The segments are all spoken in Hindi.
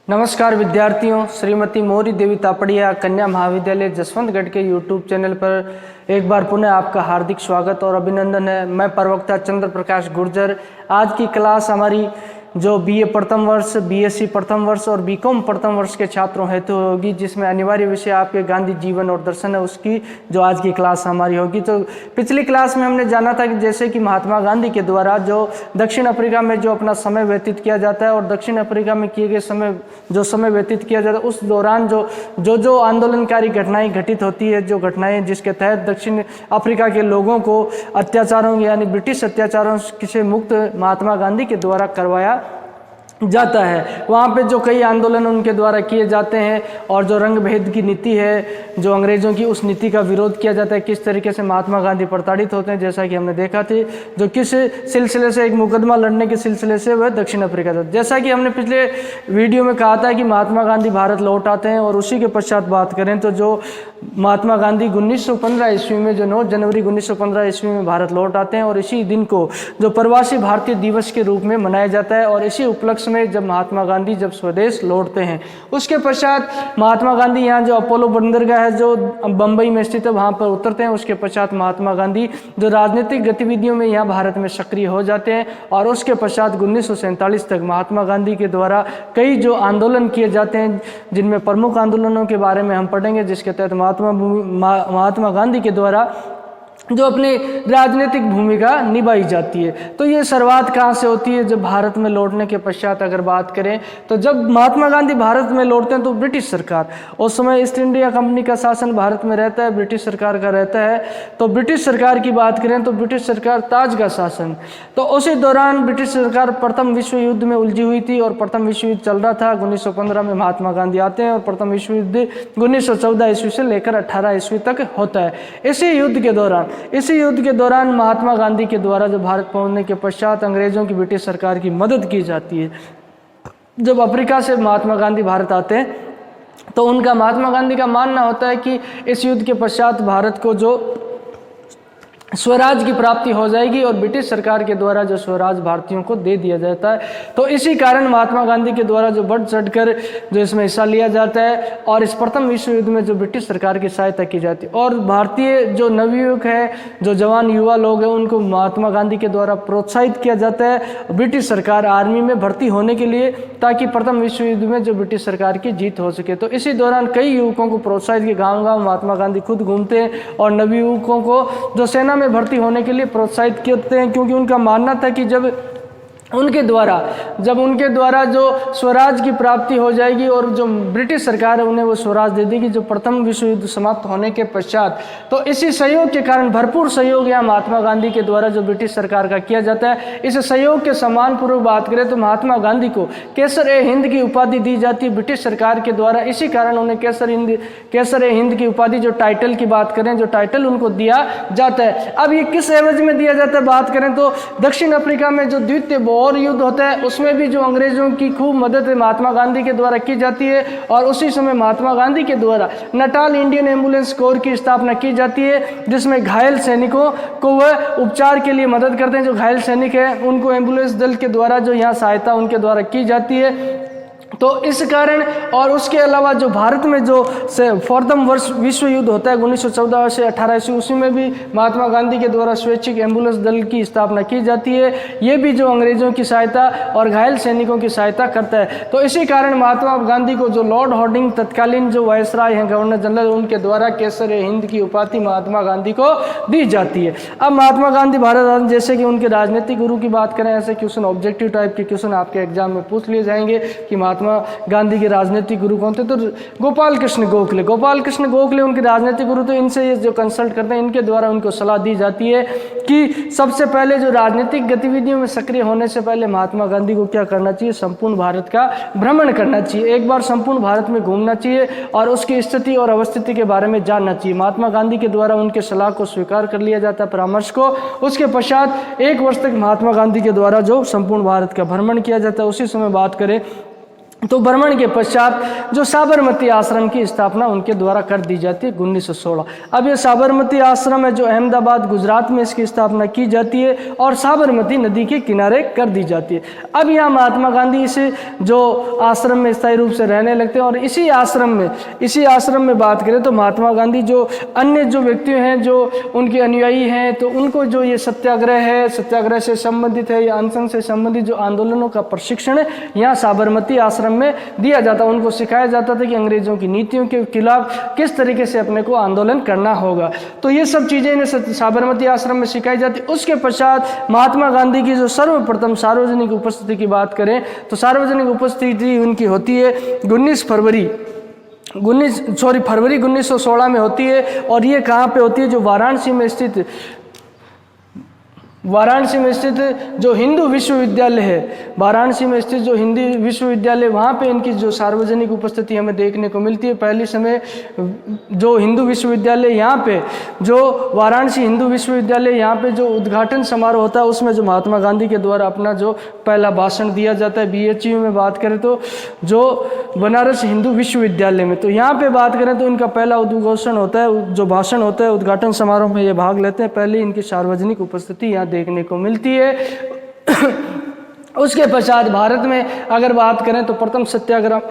नमस्कार विद्यार्थियों, श्रीमती मौरी देवी तापड़िया कन्या महाविद्यालय जसवंतगढ़ के YouTube चैनल पर एक बार पुनः आपका हार्दिक स्वागत और अभिनंदन है। मैं प्रवक्ता चंद्र प्रकाश गुर्जर। आज की क्लास हमारी जो बीए प्रथम वर्ष, बीएससी प्रथम वर्ष और बीकॉम प्रथम वर्ष के छात्रों हेतु होगी, जिसमें अनिवार्य विषय आपके गांधी जीवन और दर्शन है, उसकी जो आज की क्लास हमारी होगी। तो पिछली क्लास में हमने जाना था कि जैसे कि महात्मा गांधी के द्वारा जो दक्षिण अफ्रीका में जो अपना समय व्यतीत किया जाता है और दक्षिण अफ्रीका में किए गए समय व्यतीत किया जाता है, उस दौरान जो आंदोलनकारी घटनाएं घटित होती है, जो घटनाएं जिसके तहत दक्षिण अफ्रीका के लोगों को अत्याचारों यानी ब्रिटिश अत्याचारों से मुक्त महात्मा गांधी के द्वारा करवाया जाता है। वहाँ पे जो कई आंदोलन उनके द्वारा किए जाते हैं और जो रंग भेद की नीति है, जो अंग्रेजों की, उस नीति का विरोध किया जाता है। किस तरीके से महात्मा गांधी प्रताड़ित होते हैं, जैसा कि हमने देखा थी, जो किस सिलसिले से, एक मुकदमा लड़ने के सिलसिले से वह दक्षिण अफ्रीका था। जैसा कि हमने पिछले वीडियो में कहा था कि महात्मा गांधी भारत लौट आते हैं और उसी के पश्चात बात करें तो जो महात्मा गांधी 1915 ईस्वी में, जो 9 जनवरी 1915 ईस्वी में भारत लौट आते हैं और इसी दिन को जो प्रवासी भारतीय दिवस के रूप में मनाया जाता है। और इसी उपलक्ष्य में जब महात्मा गांधी जब स्वदेश लौटते हैं, उसके पश्चात महात्मा गांधी यहाँ जो अपोलो बंदरगाह है जो बंबई में स्थित है, वहाँ पर उतरते हैं। उसके पश्चात महात्मा गांधी जो राजनीतिक गतिविधियों में यहाँ भारत में सक्रिय हो जाते हैं और उसके पश्चात 1947 तक महात्मा गांधी के द्वारा कई जो आंदोलन किए जाते हैं, जिनमें प्रमुख आंदोलनों के बारे में हम पढ़ेंगे, जिसके तहत महात्मा गांधी के द्वारा जो अपनी राजनीतिक भूमिका निभाई जाती है। तो ये शुरुआत कहाँ से होती है? जब भारत में लौटने के पश्चात अगर बात करें तो जब महात्मा गांधी भारत में लौटते हैं तो ब्रिटिश सरकार, उस समय ईस्ट इंडिया कंपनी का शासन भारत में रहता है, ब्रिटिश सरकार का रहता है। तो ब्रिटिश सरकार की बात करें तो ब्रिटिश सरकार ताज का शासन। तो उसी दौरान ब्रिटिश सरकार प्रथम विश्व युद्ध में उलझी हुई थी और प्रथम विश्व युद्ध चल रहा था। 1915 में महात्मा गांधी आते हैं और प्रथम विश्व युद्ध 1914 ईस्वी से लेकर 18 ईस्वी तक होता है। इसी युद्ध के दौरान महात्मा गांधी के द्वारा जो भारत पहुंचने के पश्चात अंग्रेजों की, ब्रिटिश सरकार की मदद की जाती है। जब अफ्रीका से महात्मा गांधी भारत आते हैं तो उनका, महात्मा गांधी का मानना होता है कि इस युद्ध के पश्चात भारत को जो स्वराज की प्राप्ति हो जाएगी और ब्रिटिश सरकार के द्वारा जो स्वराज भारतीयों को दे दिया जाता है। तो इसी कारण महात्मा गांधी के द्वारा जो बढ़ चढ़कर जो इसमें हिस्सा लिया जाता है और इस प्रथम विश्व युद्ध में जो ब्रिटिश सरकार की सहायता की जाती है। और भारतीय जो नवयुवक है, जो जवान युवा लोग हैं, उनको महात्मा गांधी के द्वारा प्रोत्साहित किया जाता है ब्रिटिश सरकार आर्मी में भर्ती होने के लिए, ताकि प्रथम विश्व युद्ध में जो ब्रिटिश सरकार की जीत हो सके। तो इसी दौरान कई युवकों को प्रोत्साहित किया, गाँव महात्मा गांधी खुद घूमते हैं और नवयुवकों को जो सेना में भर्ती होने के लिए प्रोत्साहित करते हैं, क्योंकि उनका मानना था कि जब उनके द्वारा जो स्वराज की प्राप्ति हो जाएगी और जो ब्रिटिश सरकार है उन्हें वो स्वराज दे देगी जो प्रथम विश्व युद्ध समाप्त होने के पश्चात। तो इसी सहयोग के कारण, भरपूर सहयोग यहाँ महात्मा गांधी के द्वारा जो ब्रिटिश सरकार का किया जाता है, इस सहयोग के सम्मानपूर्वक बात करें तो महात्मा गांधी को केसर-ए-हिंद की उपाधि दी जाती है ब्रिटिश सरकार के द्वारा। इसी कारण उन्हें केसर-ए-हिंद की उपाधि, जो टाइटल की बात करें, जो टाइटल उनको दिया जाता है। अब ये किस एवज में दिया जाता है बात करें तो दक्षिण अफ्रीका में जो द्वितीय और युद्ध होता है उसमें भी जो अंग्रेजों की खूब मदद महात्मा गांधी के द्वारा की जाती है और उसी समय महात्मा गांधी के द्वारा नटाल इंडियन एम्बुलेंस कोर की स्थापना की जाती है, जिसमें घायल सैनिकों को वह उपचार के लिए मदद करते हैं। जो घायल सैनिक है उनको एम्बुलेंस दल के द्वारा जो यहाँ सहायता उनके द्वारा की जाती है। तो इस कारण, और उसके अलावा जो भारत में जो प्रथम वर्ष विश्व युद्ध होता है 1914 से 18 ईस्वी, उसी में भी महात्मा गांधी के द्वारा स्वैच्छिक एम्बुलेंस दल की स्थापना की जाती है। ये भी जो अंग्रेजों की सहायता और घायल सैनिकों की सहायता करता है। तो इसी कारण महात्मा गांधी को जो लॉर्ड हॉर्डिंग, तत्कालीन जो वायसराय हैं, गवर्नर जनरल, उनके द्वारा केसर-ए-हिंद की उपाधि महात्मा गांधी को दी जाती है। अब महात्मा गांधी भारत, जैसे कि उनके राजनीतिक गुरु की बात करें, ऐसे क्वेश्चन, ऑब्जेक्टिव टाइप के क्वेश्चन आपके एग्जाम में पूछ लिए जाएंगे कि महात्मा गांधी के राजनीतिक गुरु कौन थे? तो गोपाल कृष्ण गोखले उनके राजनीतिक गुरु। तो इनसे जो कंसल्ट करते हैं, इनके द्वारा उनको सलाह दी जाती है कि सबसे पहले जो राजनीतिक गतिविधियों में सक्रिय होने से पहले महात्मा गांधी को क्या करना चाहिए? संपूर्ण भारत का भ्रमण करना चाहिए, एक बार संपूर्ण भारत में घूमना चाहिए और उसकी स्थिति और अवस्थिति के बारे में जानना चाहिए। महात्मा गांधी के द्वारा उनके सलाह को स्वीकार कर लिया जाता है, परामर्श को। उसके पश्चात 1 वर्ष तक महात्मा गांधी के द्वारा जो संपूर्ण भारत का भ्रमण किया जाता है। उसी समय बात करें तो भ्रमण के पश्चात जो साबरमती आश्रम की स्थापना उनके द्वारा कर दी जाती है 1916। अब ये साबरमती आश्रम है जो अहमदाबाद गुजरात में इसकी स्थापना की जाती है और साबरमती नदी के किनारे कर दी जाती है। अब यहाँ महात्मा गांधी इस जो आश्रम में स्थायी रूप से रहने लगते हैं और इसी आश्रम में बात करें तो महात्मा गांधी जो अन्य जो व्यक्ति हैं जो उनके अनुयायी हैं तो उनको जो ये सत्याग्रह से संबंधित है या अनशन से संबंधित जो आंदोलनों का प्रशिक्षण यहाँ साबरमती आश्रम में दिया जाता, उनको सिखाया जाता था कि अंग्रेजों की नीतियों के खिलाफ किस तरीके से अपने को आंदोलन करना होगा। तो ये सब चीजें इन्हें साबरमती आश्रम में सिखाई जाती। उसके पश्चात महात्मा गांधी की जो सर्वप्रथम सार्वजनिक उपस्थिति की बात करें तो सार्वजनिक उपस्थिति उनकी होती है फरवरी 1916 में होती है। और ये कहाँ पे होती है? जो वाराणसी में स्थित जो हिंदू विश्वविद्यालय है, वाराणसी में स्थित जो हिंदी विश्वविद्यालय, वहाँ पे इनकी जो सार्वजनिक उपस्थिति हमें देखने को मिलती है। पहले समय जो हिंदू विश्वविद्यालय यहाँ पे जो वाराणसी हिंदू विश्वविद्यालय यहाँ पे जो उद्घाटन समारोह होता है उसमें जो महात्मा गांधी के द्वारा अपना जो पहला भाषण दिया जाता है। BHU में बात करें तो जो बनारस हिंदू विश्वविद्यालय में, तो यहाँ पे बात करें तो इनका पहला उद्घोषण होता है, जो भाषण होता है उद्घाटन समारोह में ये भाग लेते हैं। पहले इनकी सार्वजनिक उपस्थिति यहाँ देखने को मिलती है। उसके पश्चात भारत में अगर बात करें तो प्रथम सत्याग्रह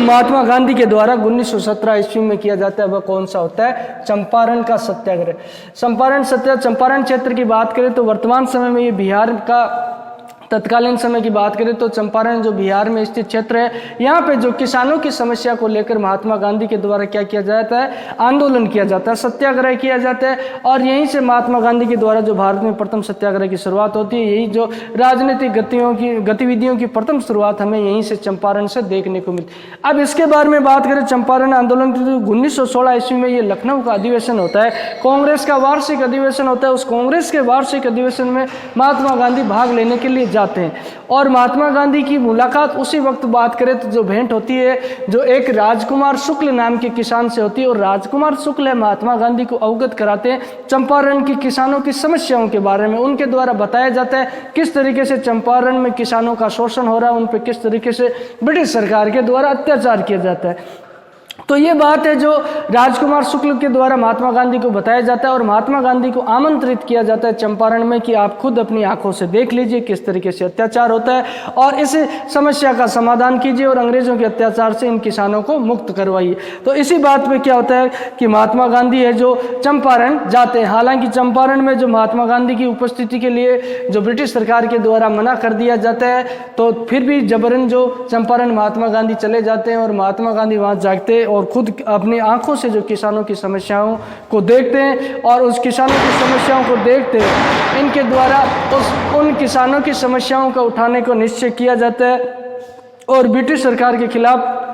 महात्मा गांधी के द्वारा 1917 ईस्वी में किया जाता है। वह कौन सा होता है? चंपारण का सत्याग्रह। चंपारण क्षेत्र की बात करें तो वर्तमान समय में ये बिहार का, तत्कालीन समय की बात करें तो चंपारण जो बिहार में स्थित क्षेत्र है, यहाँ पे जो किसानों की समस्या को लेकर महात्मा गांधी के द्वारा क्या किया जाता है? आंदोलन किया जाता है, सत्याग्रह किया जाता है। और यहीं से महात्मा गांधी के द्वारा जो भारत में प्रथम सत्याग्रह की शुरुआत होती है। यही जो राजनीतिक गतिविधियों की प्रथम शुरुआत हमें यहीं से चंपारण से देखने को मिलती। अब इसके बारे में बात करें चंपारण आंदोलन की, तो 1916 ईस्वी में ये लखनऊ का अधिवेशन होता है, कांग्रेस का वार्षिक अधिवेशन होता है। उस कांग्रेस के वार्षिक अधिवेशन में महात्मा गांधी भाग लेने के लिए जाते हैं और महात्मा गांधी की मुलाकात उसी वक्त बात करें तो जो भेंट होती है जो एक राजकुमार शुक्ल नाम के किसान से होती है। और राजकुमार शुक्ल महात्मा गांधी को अवगत कराते हैं चंपारण की किसानों की समस्याओं के बारे में। उनके द्वारा बताया जाता है किस तरीके से चंपारण में किसानों का शोषण हो रहा है, उन पर किस तरीके से ब्रिटिश सरकार के द्वारा अत्याचार किया जाता है। तो ये बात है जो राजकुमार शुक्ल के द्वारा महात्मा गांधी को बताया जाता है और महात्मा गांधी को आमंत्रित किया जाता है चंपारण में कि आप खुद अपनी आंखों से देख लीजिए किस तरीके से अत्याचार होता है और इस समस्या का समाधान कीजिए और अंग्रेजों के अत्याचार से इन किसानों को मुक्त करवाइए। तो इसी बात पे क्या होता है कि महात्मा गांधी है जो चंपारण जाते हैं। हालांकि चंपारण में जो महात्मा गांधी की उपस्थिति के लिए जो ब्रिटिश सरकार के द्वारा मना कर दिया जाता है, तो फिर भी जबरन जो चंपारण महात्मा गांधी चले जाते हैं और महात्मा गांधी वहाँ जागते हैं और खुद अपनी आंखों से जो किसानों की समस्याओं को देखते हैं और उस किसानों की समस्याओं को देखते हैं इनके द्वारा उन किसानों की समस्याओं को उठाने को निश्चय किया जाता है और ब्रिटिश सरकार के खिलाफ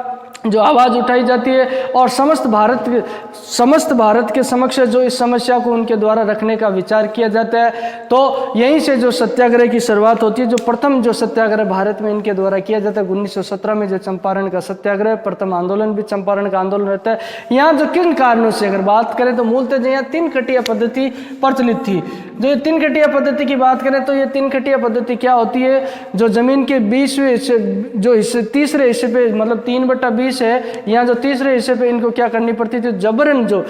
जो आवाज़ उठाई जाती है और समस्त भारत के समक्ष जो इस समस्या को उनके द्वारा रखने का विचार किया जाता है। तो यहीं से जो सत्याग्रह की शुरुआत होती है। जो प्रथम जो सत्याग्रह भारत में इनके द्वारा किया जाता है 1917 में जो चंपारण का सत्याग्रह, प्रथम आंदोलन भी चंपारण का आंदोलन रहता है। यहाँ जो किन कारणों से अगर बात करें तो मूलतः यहाँ 3 कटिया पद्धति प्रचलित थी। जो 3 कटिया पद्धति की बात करें तो ये 3 कटिया पद्धति क्या होती है? जो जमीन के 20वें हिस्से जो हिस्से तीसरे हिस्से पे मतलब 3/20 है, यहाँ जो तीसरे हिस्से पे इनको क्या करनी पड़ती थी? जबरन जो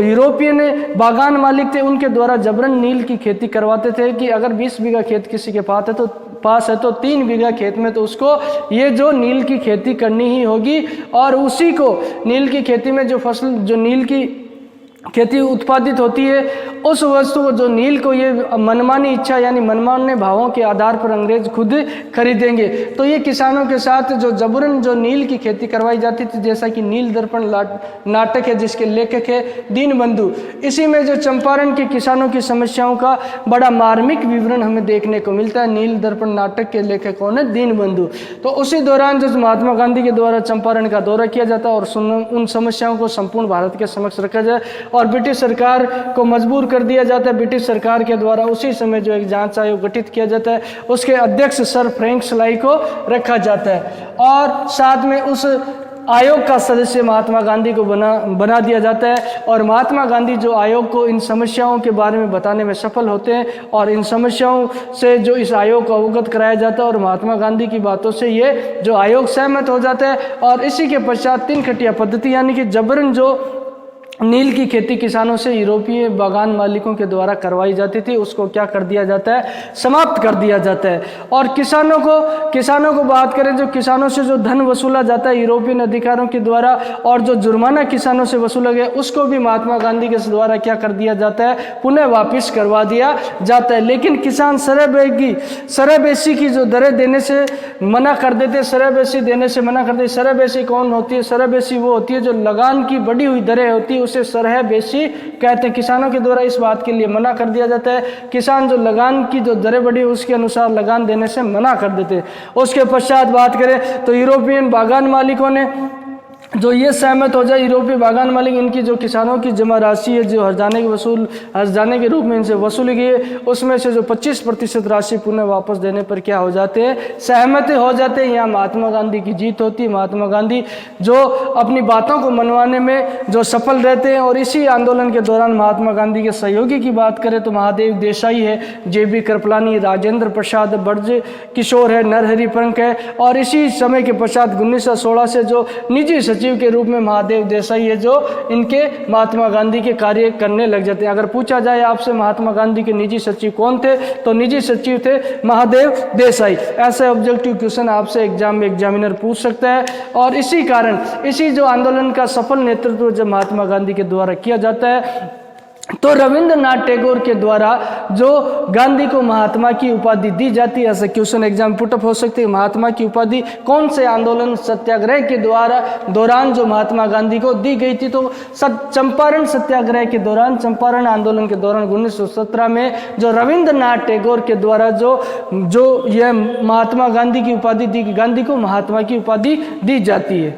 यूरोपियन बागान मालिक थे उनके द्वारा जबरन नील की खेती करवाते थे कि अगर 20 बीघा खेत किसी के पास है तो 3 बीघा खेत में तो उसको ये जो नील की खेती करनी ही होगी और उसी को नील की खेती में जो फसल जो नील की खेती उत्पादित होती है उस वस्तु को जो नील को ये मनमानी इच्छा यानी मनमाने भावों के आधार पर अंग्रेज खुद खरीदेंगे। तो ये किसानों के साथ जो जबरन जो नील की खेती करवाई जाती थी, जैसा कि नील दर्पण नाटक है जिसके लेखक है दीनबंधु। इसी में जो चंपारण के किसानों की समस्याओं का बड़ा मार्मिक विवरण हमें देखने को मिलता है। नील दर्पण नाटक के लेखक कौन है? दीनबंधु। तो उसी दौरान जो महात्मा गांधी के द्वारा चंपारण का दौरा किया जाता है और उन समस्याओं को संपूर्ण भारत के समक्ष रखा जाए और ब्रिटिश सरकार को मजबूर कर दिया जाता है। ब्रिटिश सरकार के द्वारा उसी समय जो एक जांच आयोग गठित किया जाता है, उसके अध्यक्ष सर फ्रैंक स्लाई को रखा जाता है और साथ में आयोग का सदस्य महात्मा गांधी को बना दिया जाता है और महात्मा गांधी जो आयोग को इन समस्याओं के बारे में बताने में सफल होते हैं और इन समस्याओं से जो इस आयोग को अवगत कराया जाता है और महात्मा गांधी की बातों से ये जो आयोग सहमत हो जाता है। और इसी के पश्चात 3 खटिया पद्धति यानी कि जबरन जो नील की खेती किसानों से यूरोपीय बागान मालिकों के द्वारा करवाई जाती थी उसको क्या कर दिया जाता है, समाप्त कर दिया जाता है। और किसानों को बात करें, जो किसानों से जो धन वसूला जाता है यूरोपियन अधिकारों के द्वारा और जो जुर्माना किसानों से वसूला गया उसको भी महात्मा गांधी के द्वारा क्या कर दिया जाता है, पुनः वापिस करवा दिया जाता है। लेकिन किसान सरहबेसी की जो दरें देने से मना कर देते, सरहबेसी देने से मना कर देते। सरहबेसी कौन होती है? सरहबेसी वो होती है जो लगान की बढ़ी हुई दरें होती है उसे सरहबेसी कहते हैं। किसानों के द्वारा इस बात के लिए मना कर दिया जाता है। किसान जो लगान की जो दरें बढ़ी उसके अनुसार लगान देने से मना कर देते। उसके पश्चात बात करें तो यूरोपियन बागान मालिकों ने जो ये सहमत हो जाए, यूरोपीय बागान मालिक इनकी जो किसानों की जमा राशि है जो हर्जाने के रूप में इनसे वसूली गई है उसमें से जो 25% राशि पुनः वापस देने पर क्या हो जाते हैं, सहमत हो जाते हैं। यहाँ महात्मा गांधी की जीत होती है। महात्मा गांधी जो अपनी बातों को मनवाने में जो सफल रहते हैं। और इसी आंदोलन के दौरान महात्मा गांधी के सहयोगी की बात करें तो महादेव देसाई है, JB कृपलानी, राजेंद्र प्रसाद, ब्रज किशोर है, नरहरि पंक है। और इसी समय के पश्चात 1916 से जो निजी सचिव के रूप में महादेव देसाई है जो इनके महात्मा गांधी के कार्य करने लग जाते हैं। अगर पूछा जाए आपसे महात्मा गांधी के निजी सचिव कौन थे तो निजी सचिव थे महादेव देसाई। ऐसे ऑब्जेक्टिव क्वेश्चन आपसे एग्जाम में एग्जामिनर पूछ सकता है। और इसी कारण इसी जो आंदोलन का सफल नेतृत्व जब महात्मा गांधी के द्वारा किया जाता है तो रविंद्रनाथ टैगोर के द्वारा जो गांधी को महात्मा की उपाधि दी जाती है। ऐसे क्वेश्चन एग्जाम पुटअप हो सकते हैं। महात्मा की उपाधि कौन से आंदोलन सत्याग्रह के दौरान जो महात्मा गांधी को दी गई थी? तो चंपारण सत्याग्रह के दौरान, चंपारण आंदोलन के दौरान 1917 में जो रविंद्रनाथ टैगोर के द्वारा जो यह महात्मा गांधी की उपाधि दी, गांधी को महात्मा की उपाधि दी जाती है।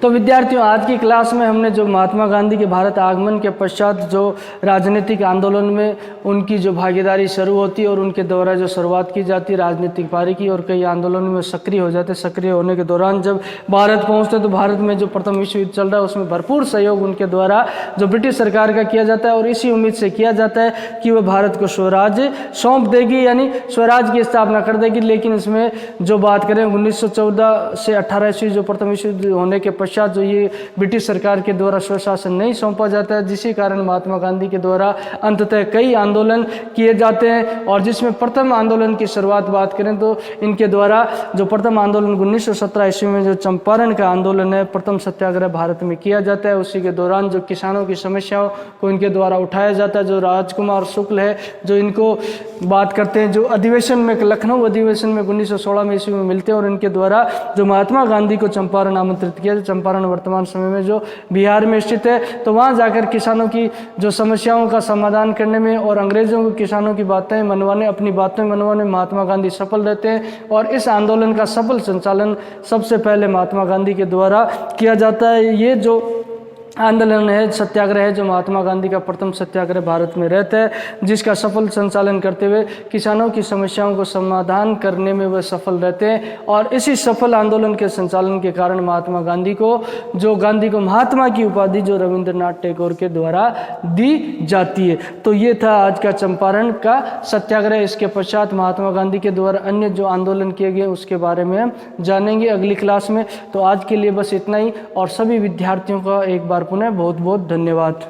तो विद्यार्थियों, आज की क्लास में हमने जो महात्मा गांधी के भारत आगमन के पश्चात जो राजनीतिक आंदोलन में उनकी जो भागीदारी शुरू होती है और उनके द्वारा जो शुरुआत की जाती है राजनीतिक पारी की और कई आंदोलनों में सक्रिय हो जाते हैं। सक्रिय होने के दौरान जब भारत पहुंचते तो भारत में जो प्रथम विश्व युद्ध चल रहा है उसमें भरपूर सहयोग उनके द्वारा जो ब्रिटिश सरकार का किया जाता है और इसी उम्मीद से किया जाता है कि वह भारत को स्वराज्य सौंप देगी, यानी स्वराज की स्थापना कर देगी। लेकिन इसमें जो बात करें 1914 से 18 ईस्वी जो प्रथम विश्व युद्ध होने के पश्चात जो ये ब्रिटिश सरकार के द्वारा स्वशासन नहीं सौंपा जाता है, जिसी कारण महात्मा गांधी के द्वारा अंततः कई आंदोलन किए जाते हैं। और जिसमें प्रथम आंदोलन की शुरुआत बात करें तो इनके द्वारा जो प्रथम आंदोलन 1917 ईस्वी में जो चंपारण का आंदोलन है, प्रथम सत्याग्रह भारत में किया जाता है। उसी के दौरान जो किसानों की समस्याओं को इनके द्वारा उठाया जाता है। जो राजकुमार शुक्ल है जो इनको बात करते हैं, जो अधिवेशन में लखनऊ अधिवेशन में 1916 में ईस्वी में मिलते हैं और इनके द्वारा जो महात्मा गांधी को चंपारण आमंत्रित किया। चंपारण वर्तमान समय में जो बिहार में स्थित है, तो वहां जाकर किसानों की जो समस्याओं का समाधान करने में और अंग्रेजों को किसानों की बातें मनवाने, अपनी बातें मनवाने महात्मा गांधी सफल रहते हैं। और इस आंदोलन का सफल संचालन सबसे पहले महात्मा गांधी के द्वारा किया जाता है। ये जो आंदोलन है, सत्याग्रह है, जो महात्मा गांधी का प्रथम सत्याग्रह भारत में रहता है, जिसका सफल संचालन करते हुए किसानों की समस्याओं को समाधान करने में वह सफल रहते हैं। और इसी सफल आंदोलन के संचालन के कारण महात्मा गांधी को महात्मा की उपाधि जो रविंद्रनाथ टैगोर के द्वारा दी जाती है। तो ये था आज का चंपारण का सत्याग्रह। इसके पश्चात महात्मा गांधी के द्वारा अन्य जो आंदोलन किए गए उसके बारे में हम जानेंगे अगली क्लास में। तो आज के लिए बस इतना ही और सभी विद्यार्थियों का एक बार पुनः बहुत बहुत धन्यवाद।